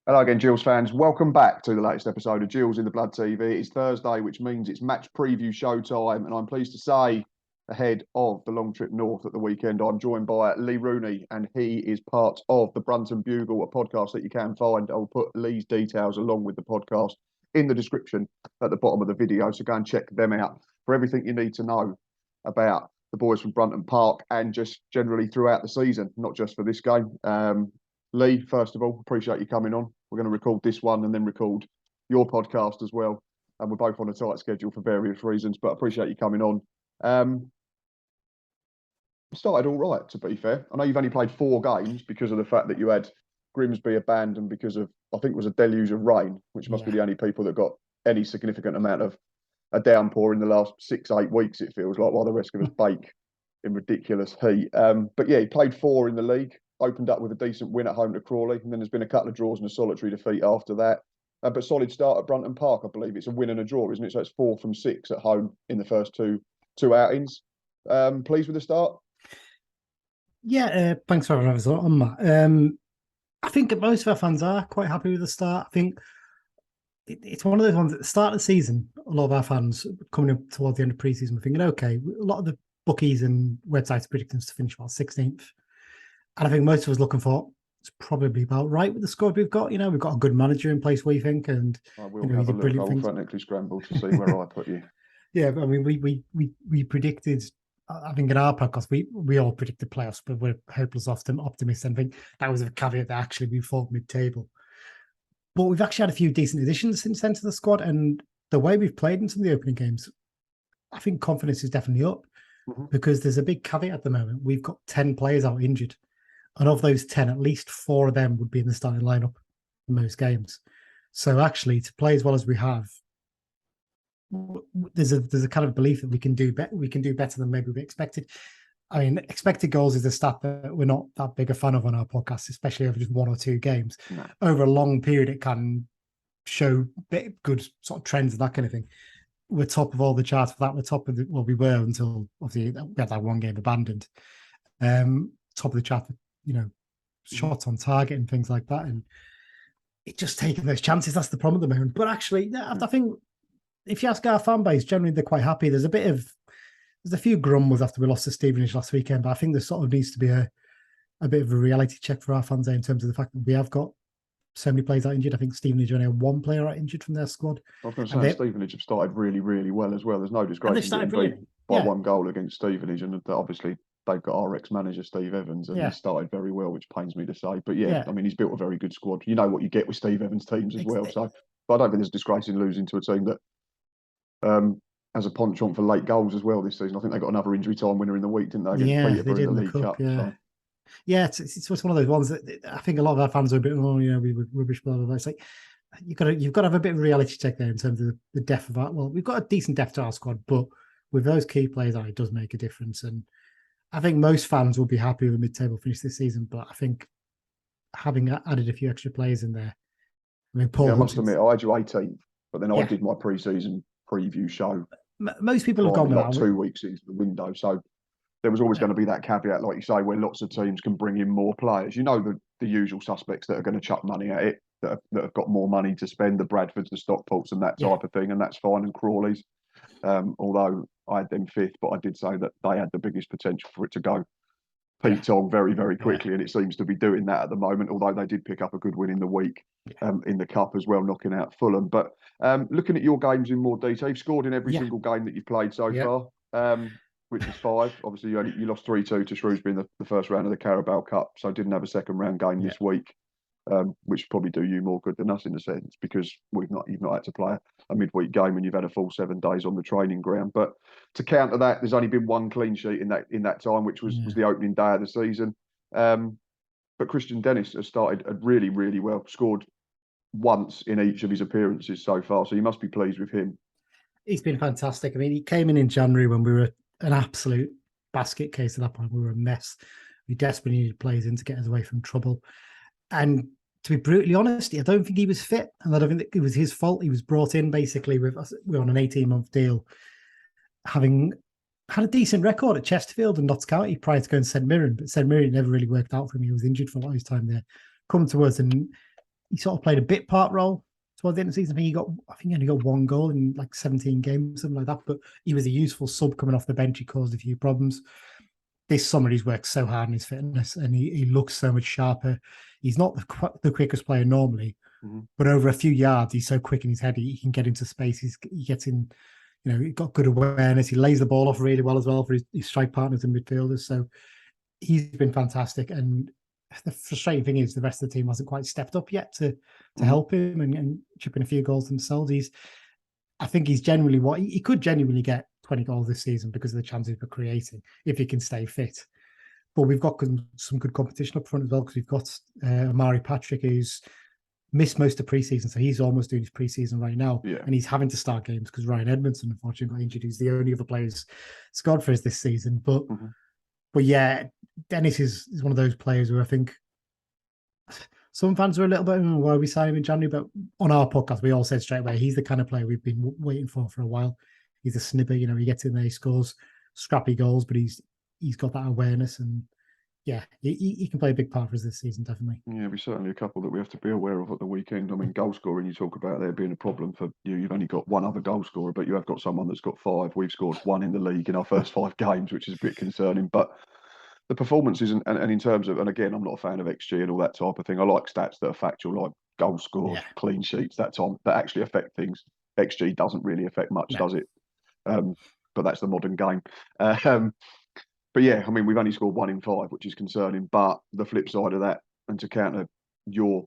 Hello again, Gills fans. Welcome back to the latest episode of Gills in the Blood TV. It's Thursday, which means it's match preview show time, and I'm pleased to say, ahead of the long trip north at the weekend, I'm joined by Lee Rooney, and he is part of the Brunton Bugle, a podcast that you can find. I'll put Lee's details along with the podcast in the description at the bottom of the video, so go and check them out for everything you need to know about the boys from Brunton Park and just generally throughout the season, not just for this game. Lee, first of all, appreciate you coming on. We're going to record this one and then record your podcast as well. And we're both on a tight schedule for various reasons, but I appreciate you coming on. Started all right, to be fair. I know you've only played 4 games because of the fact that you had Grimsby abandoned because of, I think it was a deluge of rain, which must be the only people that got any significant amount of a downpour in the last 6-8 weeks, it feels like, while the rest of us bake in ridiculous heat. But yeah, he played 4 in the league. Opened up with a decent win at home to Crawley, and then there's been a couple of draws and a solitary defeat after that. But solid start at Brunton Park, I believe. It's a win and a draw, isn't it? So it's 4 from 6 at home in the first two outings. Pleased with the start? Yeah, thanks for having us on, Matt. I think most of our fans are quite happy with the start. I think it's one of those ones at the start of the season, a lot of our fans coming up towards the end of pre-season, we're thinking, okay, a lot of the bookies and websites are predicting us to finish about 16th. And I think most of us looking for it's probably about right with the squad we've got. You know, we've got a good manager in place, we think, and I will have a look. I will frantically scramble to see where I put you. Yeah, I mean, we predicted. I think in our podcast we all predicted playoffs, but we're hopeless optimists. And I think that was a caveat that actually we fought mid-table. But we've actually had a few decent additions since then to the squad, and the way we've played in some of the opening games, I think confidence is definitely up because there's a big caveat at the moment. We've got 10 players out injured. And of those 10, at least 4 of them would be in the starting lineup in most games. So actually, to play as well as we have, there's a kind of belief that we can do better. We can do better than maybe we expected. I mean, expected goals is a stat that we're not that big a fan of on our podcast, especially over just 1 or 2 games. No. Over a long period, it can show good sort of trends and that kind of thing. We're top of all the charts for that. We're top of the, well, we were until obviously we had that 1 game abandoned. Top of the chart for, you know, shots on target and things like that. And it's just taking those chances. That's the problem at the moment. But actually, I think if you ask our fan base, generally they're quite happy. There's a few grumbles after we lost to Stevenage last weekend, but I think there sort of needs to be a bit of a reality check for our fans there in terms of the fact that we have got so many players out injured. I think Stevenage only had 1 player out injured from their squad. I was going to say Stevenage have started really, really well as well. There's no disgrace in getting beat by 1 goal against Stevenage, and obviously they've got our ex-manager, Steve Evans, and he started very well, which pains me to say. But I mean, he's built a very good squad. You know what you get with Steve Evans' teams as well. So, but I don't think there's a disgrace in losing to a team that has a penchant for late goals as well this season. I think they got another injury time winner in the week, didn't they? Against Peterborough in the League Cup. Yeah, it's one of those ones that I think a lot of our fans are a bit, we were rubbish, blah, blah, blah. It's like, you've got to have a bit of a reality check there in terms of the depth of our, well, we've got a decent depth to our squad, but with those key players, it does make a difference. And I think most fans will be happy with a mid-table finish this season, but I think having added a few extra players in there, I mean, Paul. I must admit, I had you 18th, but then I did my pre-season preview show. Most people have gone like 2 weeks into the window, so there was always going to be that caveat, like you say, where lots of teams can bring in more players. You know, the usual suspects that are going to chuck money at it, that have got more money to spend, the Bradfords, the Stockports, and that type of thing, and that's fine. And Crawley's. Although I had them 5th, but I did say that they had the biggest potential for it to go Pete Tong very, very quickly, and it seems to be doing that at the moment, although they did pick up a good win in the week in the Cup as well, knocking out Fulham. But looking at your games in more detail, you've scored in every single game that you've played so far, which is 5. Obviously, you lost 3-2 to Shrewsbury in the first round of the Carabao Cup, so didn't have a second round game this week. Which probably do you more good than us in a sense, because you've not had to play a midweek game and you've had a full 7 days on the training ground. But to counter that, there's only been 1 clean sheet in that time, which was the opening day of the season. But Christian Dennis has started really, really well, scored once in each of his appearances so far, so you must be pleased with him. He's been fantastic. I mean, he came in January when we were an absolute basket case at that point. We were a mess. We desperately needed players in to get us away from trouble. And to be brutally honest, I don't think he was fit, and I don't think it was his fault. He was brought in basically we're on an 18-month deal, having had a decent record at Chesterfield and Notts County prior to going to St Mirren, but St Mirren never really worked out for him. He was injured for a lot of his time there. Come to us, and he sort of played a bit part role towards the end of the season. I think he only got one goal in like 17 games, something like that. But he was a useful sub coming off the bench. He caused a few problems. This summer he's worked so hard in his fitness, and he looks so much sharper. He's not the quickest player normally, but over a few yards, he's so quick in his head. He can get into space. He gets in. He's got good awareness. He lays the ball off really well as well for his strike partners and midfielders. So he's been fantastic. And the frustrating thing is the rest of the team hasn't quite stepped up yet to help him and chip in a few goals themselves. I think he's genuinely he could genuinely get 20 goals this season because of the chances we're creating if he can stay fit. But we've got some good competition up front as well, because we've got Amari Patrick, who's missed most of preseason, so he's almost doing his preseason right now, and he's having to start games because Ryan Edmondson unfortunately got injured. He's the only other player who's scored for us this season. But yeah, Dennis is one of those players who I think some fans are a little bit, why are we signing him in January? But on our podcast, we all said straight away, he's the kind of player we've been waiting for a while. He's a snipper, he gets in there, he scores scrappy goals, but he's got that awareness, and yeah, he can play a big part for us this season, definitely. Yeah, there's certainly a couple that we have to be aware of at the weekend. I mean, goal scoring, you talk about there being a problem for you. You've only got one other goal scorer, but you have got someone that's got 5. We've scored 1 in the league in our first 5 games, which is a bit concerning. But the performances and in terms of, and again, I'm not a fan of XG and all that type of thing. I like stats that are factual, like goal scored, clean sheets, that actually affect things. XG doesn't really affect much, does it? But that's the modern game. But yeah, I mean, we've only scored 1 in 5, which is concerning. But the flip side of that, and to counter your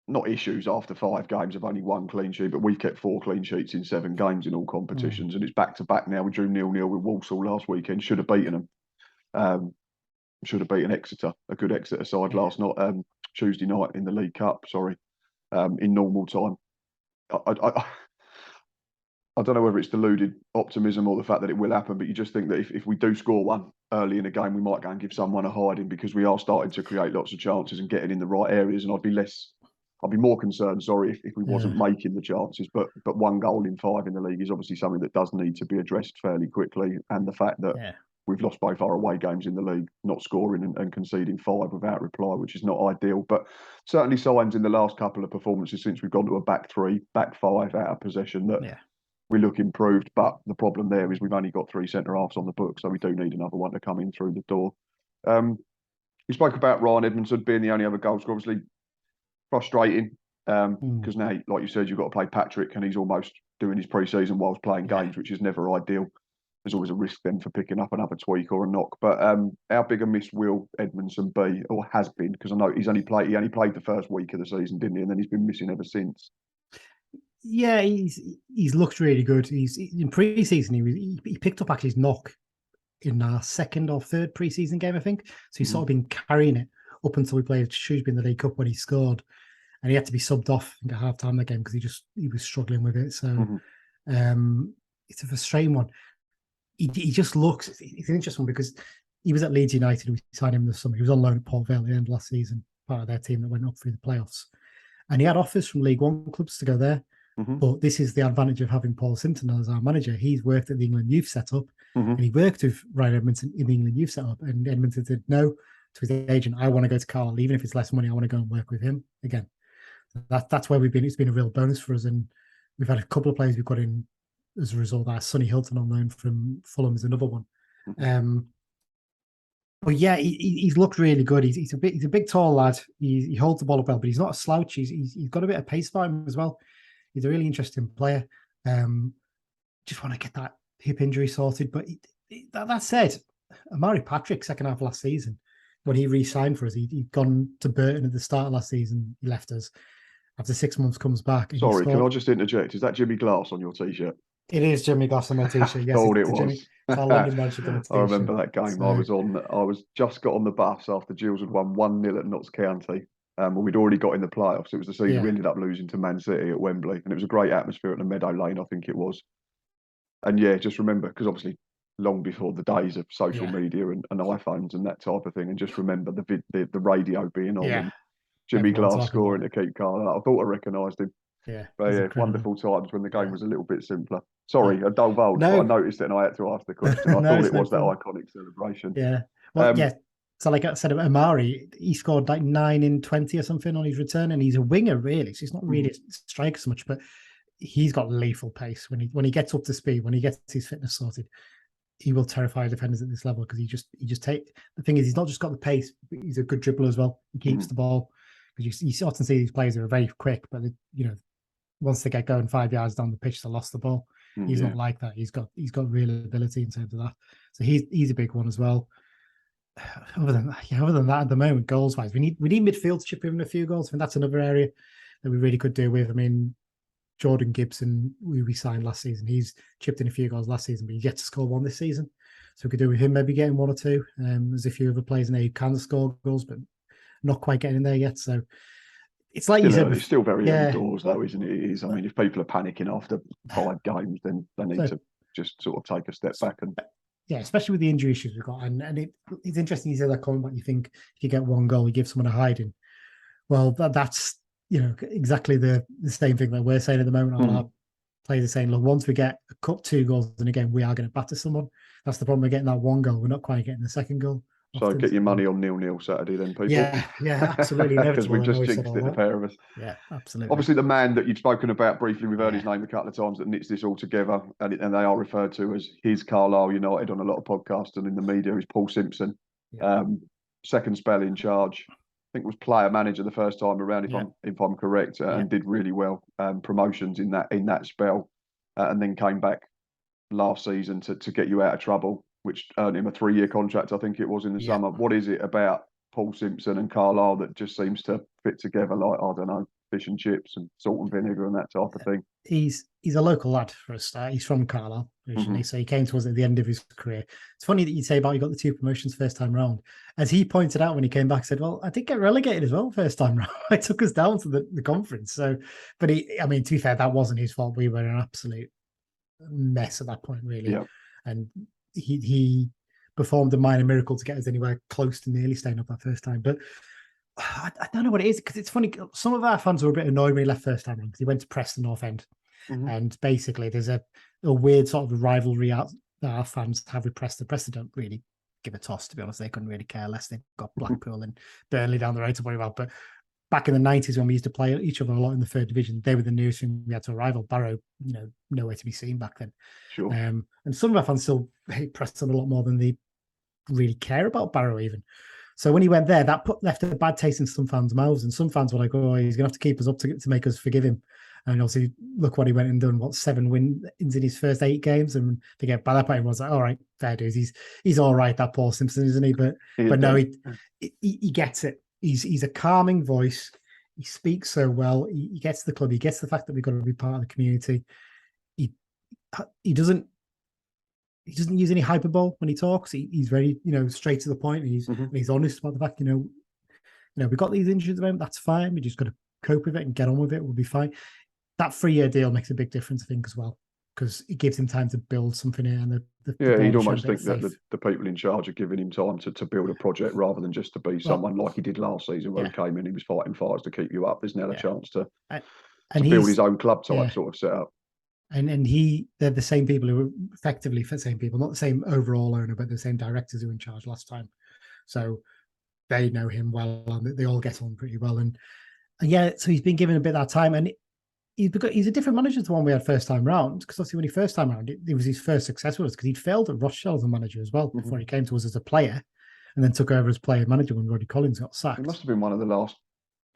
not issues after 5 games of only 1 clean sheet, but we kept 4 clean sheets in 7 games in all competitions, and it's back to back now. We drew 0-0 with Walsall last weekend. Should have beaten them. Should have beaten Exeter, a good Exeter side last night, Tuesday night in the League Cup. In normal time. I don't know whether it's deluded optimism or the fact that it will happen, but you just think that if we do score 1 early in the game, we might go and give someone a hiding, because we are starting to create lots of chances and getting in the right areas. And I'd be more concerned, if we wasn't making the chances. But 1 goal in 5 in the league is obviously something that does need to be addressed fairly quickly. And the fact that we've lost both our away games in the league, not scoring and conceding 5 without reply, which is not ideal. But certainly signs in the last couple of performances since we've gone to a back 3, back 5 out of possession that we look improved. But the problem there is we've only got 3 centre-halves on the book, so we do need another one to come in through the door. We spoke about Ryan Edmondson being the only other goal scorer. Obviously frustrating, because now, like you said, you've got to play Patrick, and he's almost doing his pre-season whilst playing games, which is never ideal. There's always a risk then for picking up another tweak or a knock. But how big a miss will Edmondson be, or has been? Because I know he only played the first week of the season, didn't he? And then he's been missing ever since. Yeah, he's looked really good. He's in pre-season. He picked up actually his knock in our 2nd or 3rd pre-season game, I think. So he's sort of been carrying it up until we played Shrewsbury in the League Cup when he scored, and he had to be subbed off at half time that game because he was struggling with it. So it's a frustrating one. He just looks. It's an interesting one because he was at Leeds United. We signed him in the summer. He was on loan at Port Vale at the end of last season, part of their team that went up through the playoffs, and he had offers from League One clubs to go there. But this is the advantage of having Paul Simpson as our manager. He's worked at the England youth setup, and he worked with Ryan Edmondson in the England youth setup. And Edmondson said no to his agent. I want to go to Carlisle, even if it's less money. I want to go and work with him again. That's where we've been. It's been a real bonus for us, and we've had a couple of players we've got in as a result. That Sonny Hilton on loan from Fulham is another one. But yeah, he's looked really good. He's a big tall lad. He holds the ball up well, but he's not a slouch. He's got a bit of pace about him as well. He's a really interesting player. Just want to get that hip injury sorted. But that said, Amari Patrick, 2nd half last season, when he re-signed for us, he'd gone to Burton at the start of last season. He left us. After 6 months, comes back. Sorry, can I just interject? Is that Jimmy Glass on your T-shirt? It is Jimmy Glass on my T-shirt. Yes, thought it was. It's our London manager done it. I remember that game. So... I was just got on the bus after Gills had won 1-0 at Notts County. And we'd already got in the playoffs. It was the season we ended up losing to Man City at Wembley, and it was a great atmosphere at the Meadow Lane, I think it was. And yeah, just remember, because obviously long before the days of social media and iPhones and that type of thing, and just remember the radio being on and Jimmy Glass scoring to keep Carlisle. I thought I recognised him. But wonderful times when the game was a little bit simpler. Sorry, I divulged, but I noticed it and I had to ask the question. I thought it was that iconic celebration. Yeah. Well, So like I said, Amari, he scored like 9 in 20 or something on his return, and he's a winger really, so he's not really a striker so much, but he's got lethal pace when he gets up to speed, when he gets his fitness sorted. He will terrify defenders at this level because he just take the thing is he's not just got the pace, but he's a good dribbler as well. He keeps the ball because you often see these players who are very quick, but once they get going 5 yards down the pitch, they lost the ball. He's not like that. He's got real ability in terms of that. So he's a big one as well. Other than that, at the moment, goals wise, we need midfield to chip in a few goals. I think that's another area that we really could do with. I mean, Jordan Gibson, we signed last season. He's chipped in a few goals last season, but he's yet to score one this season. So we could do with him maybe getting one or two. There's a few other players in there who can score goals, but not quite getting in there yet. So it's like still you said, it's still very early doors, though, isn't it? It is. I mean, if people are panicking after 5 games, then they need to just sort of take a step back and. Yeah, especially with the injury issues we've got. And it's interesting you say that comment about you think if you get one goal, you give someone a hiding. Well, that's exactly the same thing that we're saying at the moment. Our players are saying, look, once we get 2 goals in a game, we are going to batter someone. That's the problem. We're getting that one goal. We're not quite getting the second goal. So get your money on 0-0 Saturday then, people. Yeah, absolutely. Because we've just jinxed it, the pair of us. Yeah, absolutely. Obviously, the man that you've spoken about briefly, we've heard his name a couple of times, that knits this all together, and they are referred to as his Carlisle United on a lot of podcasts and in the media, is Paul Simpson. Yeah. Second spell in charge. I think was player manager the first time around, if I'm correct, and did really well. Promotions in that spell, and then came back last season to get you out of trouble, which earned him a 3-year contract, I think it was, in the summer. What is it about Paul Simpson and Carlisle that just seems to fit together like, I don't know, fish and chips and salt and vinegar and that type of thing? He's a local lad for a start. He's from Carlisle originally, so he came to us at the end of his career. It's funny that you say about he got the 2 promotions first time round. As he pointed out when he came back, said, well, I did get relegated as well first time round. I took us down to the conference. So, but to be fair, that wasn't his fault. We were an absolute mess at that point, really. Yeah. And he performed a minor miracle to get us anywhere close to nearly staying up that first time. But I don't know what it is, because it's funny. Some of our fans were a bit annoyed when he left first time round because he went to Preston North End. And basically there's a weird sort of rivalry that our fans have with Preston. Preston don't really give a toss, to be honest. They couldn't really care less. They've got Blackpool and Burnley down the road to worry about. But back in the 90s, when we used to play each other a lot in the 3rd division, they were the nearest thing we had to a rival. Barrow, nowhere to be seen back then. Sure. And some of our fans still hate Preston a lot more than they really care about Barrow even. So when he went there, that left a bad taste in some fans' mouths, and some fans were like, "Oh, he's gonna have to keep us up to make us forgive him." And obviously, look what he went and done. 7 wins in his first 8 games, and by that point, he was like, "All right, fair dues. He's all right, that Paul Simpson, isn't he?" But no, he gets it. He's a calming voice. He speaks so well. He gets the club. He gets the fact that we've got to be part of the community. He doesn't use any hyperbole when he talks. He's very, straight to the point. And he's honest about the fact, we've got these injuries at the moment. That's fine. We just got to cope with it and get on with it. We'll be fine. That 3-year deal makes a big difference, I think, as well, because it gives him time to build something in. And he'd almost think that the people in charge are giving him time to build a project rather than just to be someone like he did last season, where he came in, he was fighting fires to keep you up. There's now a chance to build his own club type sort of setup. And they're the same people who were effectively the same people, not the same overall owner, but the same directors who were in charge last time. So they know him well, and they all get on pretty well. And so he's been given a bit of that time, and he's a different manager to the one we had first time round. Because obviously, when he first time round, it was his first success with us, because he'd failed at Rothschild as a manager as well before he came to us as a player, and then took over as player manager when Roddy Collins got sacked. He must have been one of the last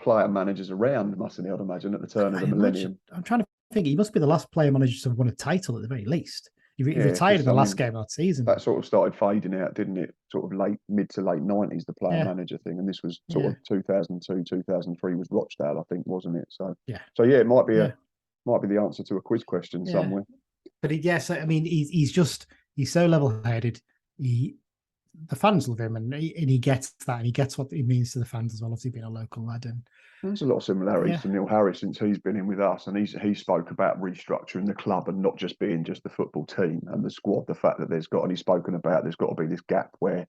player managers around, mustn't he? I'd imagine at the turn of the millennium. I'm trying to think. He must be the last player manager to have won a title at the very least. He retired in the last game of that season. That sort of started fading out, didn't it? Sort of mid to late 90s, the player manager thing. And this was sort of 2002, 2003 was Rochdale, I think, wasn't it? So it might be the answer to a quiz question somewhere. But he's so level-headed. The fans love him, and he gets that, and he gets what it means to the fans as well, obviously being a local lad. And there's a lot of similarities to Neil Harris since he's been in with us, and he spoke about restructuring the club and not just being just the football team and the squad. The fact that there's got to be this gap where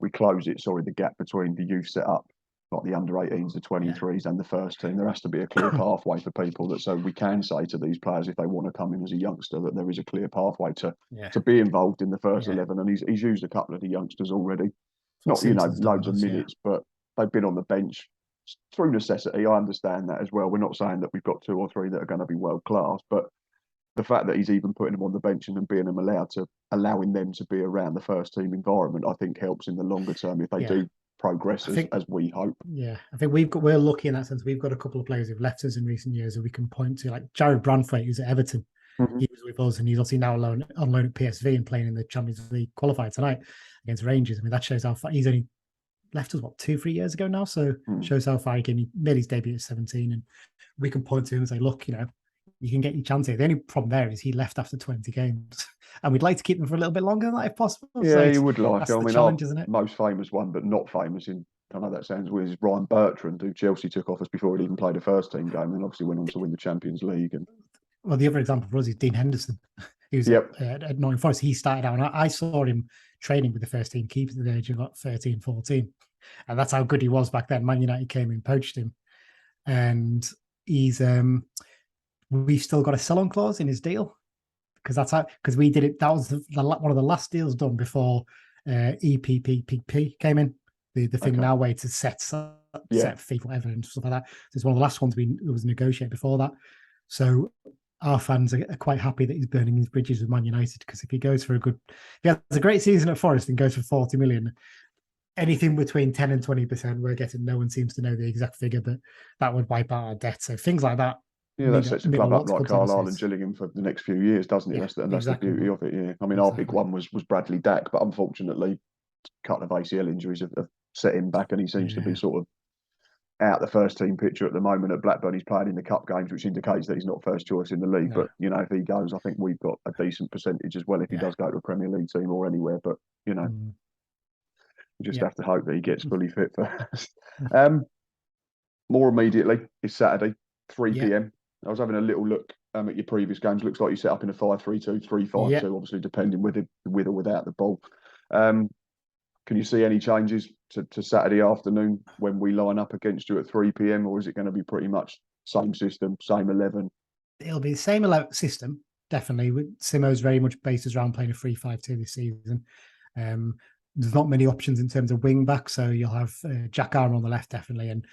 we close the gap between the youth set up, like the under 18s, the 23s, and the first team. There has to be a clear pathway for people, so we can say to these players, if they want to come in as a youngster, that there is a clear pathway to be involved in the first 11. And he's used a couple of the youngsters already. Not, Simpson's done loads of those, minutes, but they've been on the bench through necessity. I understand that as well. We're not saying that we've got 2 or 3 that are going to be world class, but the fact that he's even putting them on the bench and then being allowing them to be around the first team environment, I think helps in the longer term if they do progress as we hope. Yeah, I think we're lucky in that sense. We've got a couple of players who've left us in recent years that we can point to, like Jared Branthwaite, who's at Everton. Mm-hmm. He was with us, and he's obviously now on loan at PSV and playing in the Champions League qualifier tonight against Rangers. I mean, that shows how far he's only left us, 2-3 years ago now. So shows how far he made his debut at 17, and we can point to him and say, look, you can get your chance here. The only problem there is he left after 20 games, and we'd like to keep him for a little bit longer than that if possible. Yeah, so you would like. That's the challenge, isn't it? Most famous one, but not famous in. I know that sounds weird. Is Ryan Bertrand, who Chelsea took off us before he'd even played a first team game, and obviously went on to win the Champions League. And well, the other example for us is Dean Henderson. He was at Nottingham Forest. He started out, and I saw him training with the first team keepers at the age of 13, 14. And that's how good he was back then. Man United came and poached him. And he's we've still got a sell-on clause in his deal. Because we did it. That was one of the last deals done before EPPPP came in. The thing now where to set fee, whatever, and stuff like that. So it's one of the last ones it was negotiated before that. So our fans are quite happy that he's burning his bridges with Man United, because if he has a great season at Forest and goes for 40 million, anything between 10 and 20%, we're getting, no one seems to know the exact figure, but that would wipe out our debt. So things like that. Yeah, that sets the club up like Carlisle and Gillingham for the next few years, doesn't it? Yeah, that's the beauty of it. Yeah, I mean, our big one was Bradley Dack, but unfortunately, a couple of ACL injuries have set him back, and he seems to be sort of out the first team picture at the moment. At Blackburn, he's playing in the cup games, which indicates that he's not first choice in the league. No. But if he goes, I think we've got a decent percentage as well if he does go to a Premier League team or anywhere. But we just have to hope that he gets fully fit first. More immediately is Saturday, 3 p.m. I was having a little look at your previous games. Looks like you set up in a 5-3-2, 3-5-2, obviously depending with or without the ball. Can you see any changes to Saturday afternoon when we line up against you at 3 p.m, or is it going to be pretty much same system, same 11? It'll be the same 11 system, definitely. Simo's very much based around playing a 3-5-2 this season. There's not many options in terms of wing back, so you'll have Jack Arm on the left, definitely, and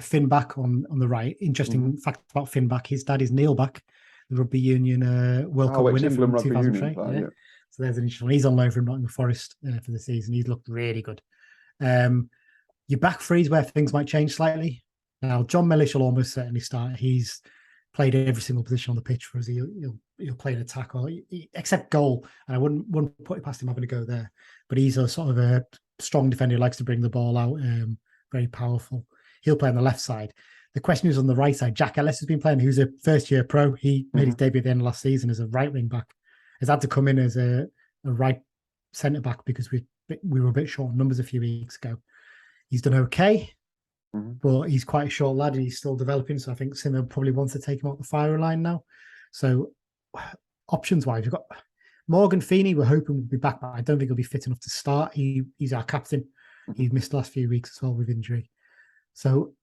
Finn Back on the right. Interesting fact about Finn Back, his dad is Neil Back, the Rugby Union World Cup winner from 2003. So there's an interesting one. He's on loan from Nottingham Forest for the season. He's looked really good. Your back three is where things might change slightly. Now, John Mellish will almost certainly start. He's played every single position on the pitch for us. He'll play an attack, except goal, and I wouldn't put it past him having to go there. But he's a sort of a strong defender who likes to bring the ball out, very powerful. He'll play on the left side. The question is on the right side. Jack Ellis has been playing, who's a first-year pro. He made his debut at the end of last season as a right wing back. Has had to come in as a right centre back because we were a bit short on numbers a few weeks ago. He's done okay, but he's quite a short lad and he's still developing. So I think Simo probably wants to take him off the firing line now. So options-wise, we've got Morgan Feeney. We're hoping will be back, but I don't think he'll be fit enough to start. He's our captain. He's missed the last few weeks as well with injury. So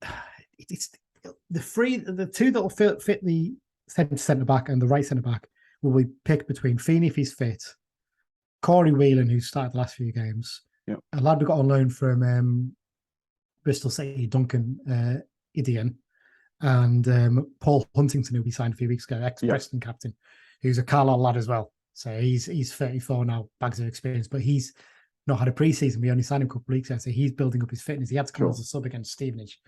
it's the two that will fit the centre back and the right centre back will be picked between Feeney if he's fit, Corey Whelan, who started the last few games, a lad we got on loan from Bristol City, Duncan Idion, and Paul Huntington, who we signed a few weeks ago, ex-Preston captain, who's a Carlisle lad as well. So he's 34 now, bags of experience, but he's not had a pre-season. We only signed him a couple of weeks ago, so he's building up his fitness. He had to come as a sub against Stevenage.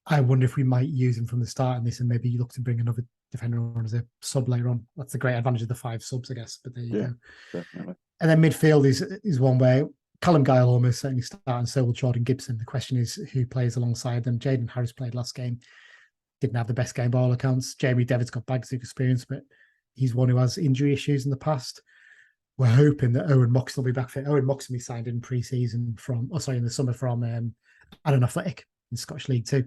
I wonder if we might use him from the start in this and maybe look to bring another defender on as a sub later on. That's the great advantage of the 5 subs, I guess. But there you go. Definitely. And then midfield is one where Callum Guy will almost certainly start, and so will Jordan Gibson. The question is who plays alongside them. Jaden Harris played last game. Didn't have the best game by all accounts. Jamie Devitt's got bags of experience, but he's one who has injury issues in the past. We're hoping that Owen Mox will be back fit. Owen Mox will be signed in pre-season in the summer from Allen Athletic in Scottish League 2.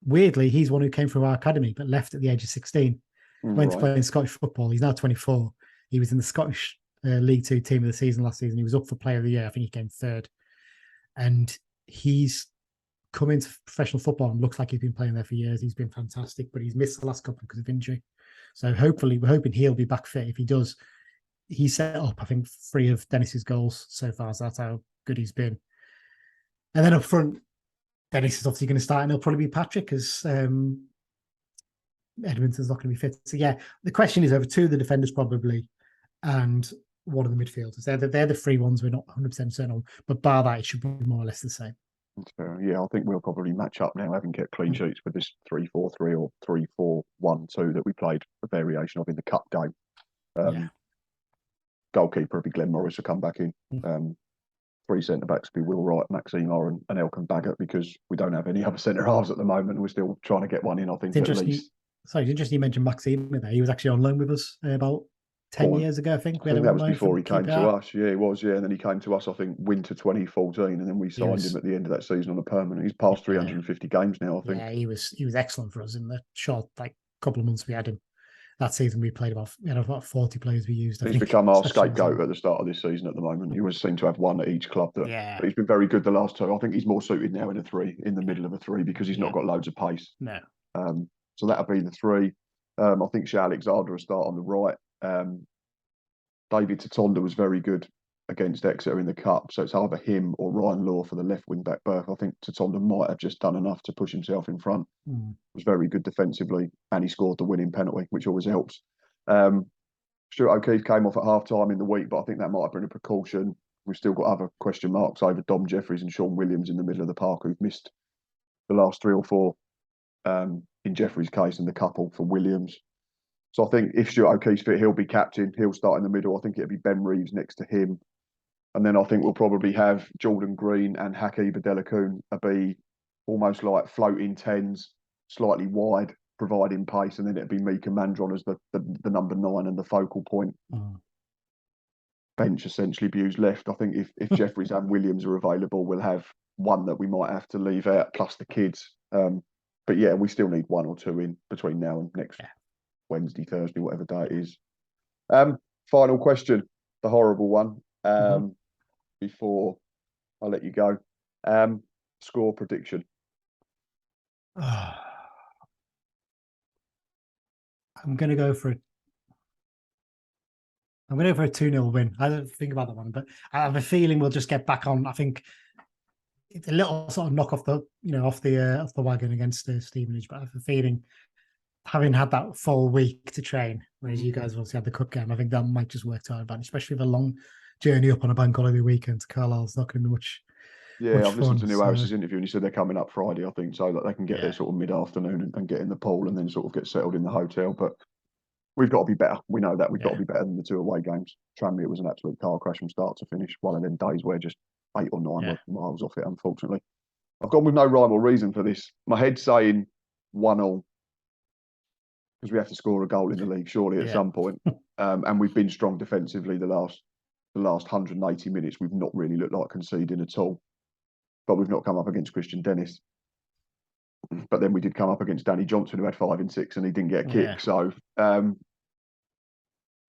Weirdly, he's one who came from our academy but left at the age of 16. Went to play in Scottish football. He's now 24. He was in the Scottish League 2 team of the season last season. He was up for Player of the Year. I think he came third. And he's come into professional football and looks like he's been playing there for years. He's been fantastic, but he's missed the last couple because of injury. So hopefully, we're hoping he'll be back fit. If he does, he's set up, I think, 3 of Dennis's goals so far. So that's how good he's been. And then up front, Dennis is obviously going to start, and it'll probably be Patrick, because Edmonton's not going to be fit. So yeah, the question is over two of the defenders probably, and one of the midfielders. They're the three ones we're not 100% certain on, but bar that, it should be more or less the same. Yeah, I think we'll probably match up now, having kept clean sheets with this 3-4-3 or 3-4-1-2 that we played a variation of in the cup game. Goalkeeper will be Glenn Morris will come back in. Three centre backs will be Will Wright, Maxime Orr, and Elkan Baggott, because we don't have any other centre halves at the moment. We're still trying to get one in, I think, at least. Sorry, interesting you mentioned Maxime there. He was actually on loan with us about 10 years ago, I think. I think that was before he came to us. Yeah, it was. Yeah, and then he came to us, I think, winter 2014, and then we signed him at the end of that season on a permanent. He's past 350 games now, I think. Yeah, he was excellent for us in the short couple of months we had him. That season we played about 40 players we used. He's become our scapegoat at the start of this season at the moment. He always seemed to have one at each club. But he's been very good the last two. I think he's more suited now in a three, in the middle of a three, because he's not got loads of pace. No. So that'll be the three. I think Shea Alexander will start on the right. David Tatonda was very good against Exeter in the Cup, so it's either him or Ryan Law for the left wing back berth. I think Tatonda might have just done enough to push himself in front. Was very good defensively, and he scored the winning penalty, which always helps. Stuart O'Keefe came off at half time in the week, but I think that might have been a precaution. We've still got other question marks over Dom Jeffries and Sean Williams in the middle of the park, who've missed the last 3 or 4 in Jeffries' case, and the couple for Williams. So I think if Stuart O'Keefe's fit, he'll be captain. He'll start in the middle. I think it'll be Ben Reeves next to him. And then I think we'll probably have Jordan Green and Haki Badelakoon be almost like floating 10s, slightly wide, providing pace. And then it'll be Mika Mandron as the number 9 and the focal point. Bench essentially be used left. I think if Jeffries and Williams are available, we'll have one that we might have to leave out, plus the kids. But yeah, we still need 1 or 2 in between now and next Wednesday, Thursday, whatever day it is. Final question, the horrible one, before I let you go. Score prediction. I'm going to go for a 2-0 win. I don't think about that one, but I have a feeling we'll just get back on. I think it's a little sort of knock off the off the wagon against Stevenage, but I have a feeling, having had that full week to train, whereas you guys obviously had the cup game, I think that might just work to our advantage, especially with a long journey up on a bank holiday weekend to Carlisle. It's not going to be much. Yeah, I've listened to Neil Harris's interview, and he said they're coming up Friday, I think, so that they can get there sort of mid-afternoon and get in the pool and then sort of get settled in the hotel. But we've got to be better. We know that we've got to be better than the 2 away games. Tranmere was an absolute car crash from start to finish. One of them days where just 8 or 9 miles off it, unfortunately. I've gone with no rhyme or reason for this. My head's saying 1-1, because we have to score a goal in the league surely at some point. And we've been strong defensively the last 180 minutes. We've not really looked like conceding at all. But we've not come up against Christian Dennis. But then we did come up against Danny Johnson, who had 5 in 6 and he didn't get a kick. So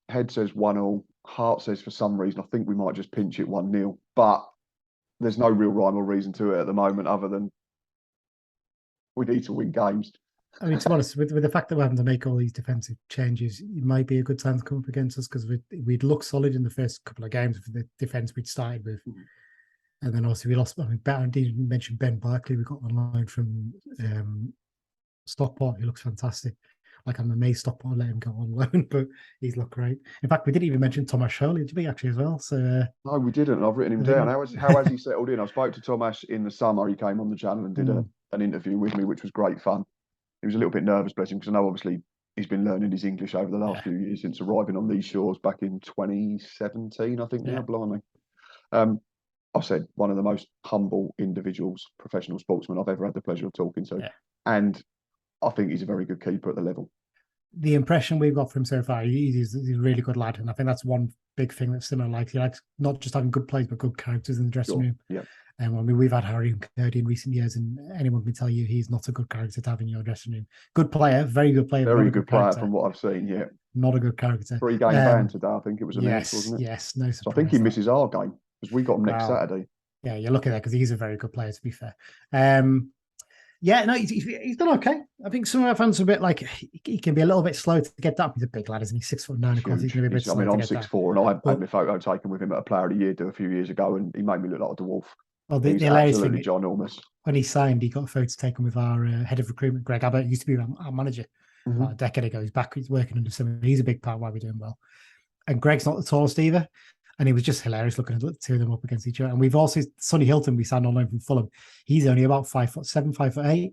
head says 1-1. Heart says for some reason, I think we might just pinch it 1-0. But there's no real rhyme or reason to it at the moment, other than we need to win games. I mean, to be honest, with the fact that we're having to make all these defensive changes, it might be a good time to come up against us, because we'd looked solid in the first couple of games for the defence we'd started with. And then obviously we lost. I mean, indeed, you mentioned Ben Barkley. We got online from Stockport. He looks fantastic. Like, I'm amazed Stockport let him go on loan, but he's looked great. In fact, we didn't even mention Tomas Holy, did we, actually, as well? So no, we didn't. I've written him down. How has he settled in? I spoke to Tomas in the summer. He came on the channel and did an interview with me, which was great fun. He was a little bit nervous, bless him, because I know obviously he's been learning his English over the last few years since arriving on these shores back in 2017, I think now, blimey. I said one of the most humble individuals, professional sportsmen I've ever had the pleasure of talking to. And I think he's a very good keeper at the level. The impression we've got from him so far, he's a really good lad. And I think that's one big thing that Simon likes. He likes not just having good players, but good characters in the dressing room. And I mean, we've had Harry Murdy in recent years, and anyone can tell you he's not a good character to have in your dressing room. Good player, very good player. Very good player from what I've seen, Not a good character. 3-game ban today, I think it was a miss, wasn't it? Yes, no surprise. So I think he misses our game, because we got him next Saturday. Yeah, you're looking at that, because he's a very good player, to be fair. He's done okay. I think some of our fans are a bit like, he can be a little bit slow to get that. He's a big lad, isn't he? 6'9", of course. He's going to be a bit slow. I'm 6'4", and I had my photo taken with him at a Player of the Year a few years ago, and he made me look like a dwarf. Well, the He's hilarious absolutely thing, ginormous. when he signed, he got a photo taken with our head of recruitment, Greg Abbott. He used to be our manager about a decade ago. He's back. He's working under someone. He's a big part of why we're doing well. And Greg's not the tallest either. And it was just hilarious looking at the two of them up against each other. And we've also, Sonny Hilton, we signed on loan from Fulham. He's only about 5'7", 5'8".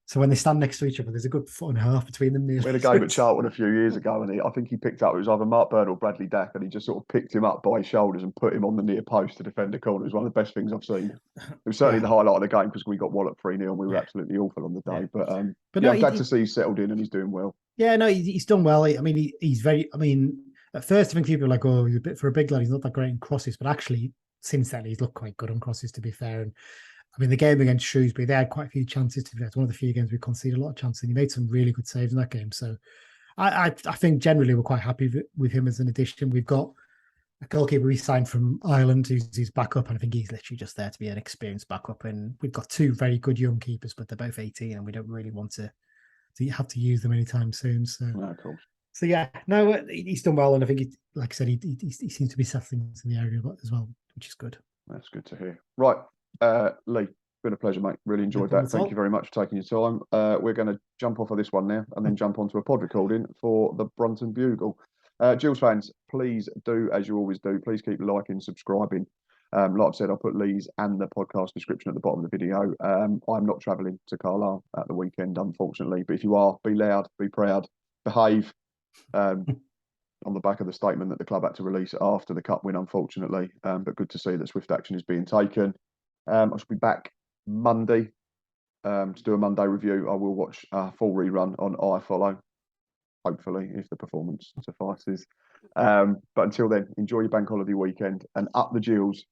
So when they stand next to each other, there's a good 1.5 between them. We had a game at Charlton a few years ago, and I think he picked up, it was either Mark Byrne or Bradley Dack, and he just sort of picked him up by his shoulders and put him on the near post to defend a corner. It was one of the best things I've seen. It was certainly the highlight of the game because we got walloped 3-0 and we were absolutely awful on the day. But no, I'm glad to see he's settled in and he's doing well. Yeah, no, he's done well. I mean, he's very, I mean, at first I think people are like, oh, he's a bit for a big lad, he's not that great in crosses. But actually, since then, he's looked quite good on crosses, to be fair. And I mean, the game against Shrewsbury, they had quite a few chances. To be fair, it's one of the few games we conceded a lot of chances, and he made some really good saves in that game. So I think generally we're quite happy with him as an addition. We've got a goalkeeper we signed from Ireland who's backup, and I think he's literally just there to be an experienced backup. And we've got two very good young keepers, but they're both 18, and we don't really want to have to use them anytime soon. So, no, of course. So yeah, no, he's done well, and I think like I said, he seems to be settling into the area as well, which is good. That's good to hear. Right, Lee, been a pleasure, mate. Really enjoyed that. Thank you very much for taking your time. We're going to jump off of this one now and then jump onto a pod recording for the Brunton Bugle. Gills fans, please do as you always do. Please keep liking, subscribing. Like I've said, I'll put Lee's and the podcast description at the bottom of the video. I'm not travelling to Carlisle at the weekend, unfortunately. But if you are, be loud, be proud, behave. On the back of the statement that the club had to release after the cup win, unfortunately. But good to see that swift action is being taken. I shall be back Monday to do a Monday review. I will watch a full rerun on iFollow, hopefully, if the performance suffices. But until then, enjoy your bank holiday weekend and up the Gills.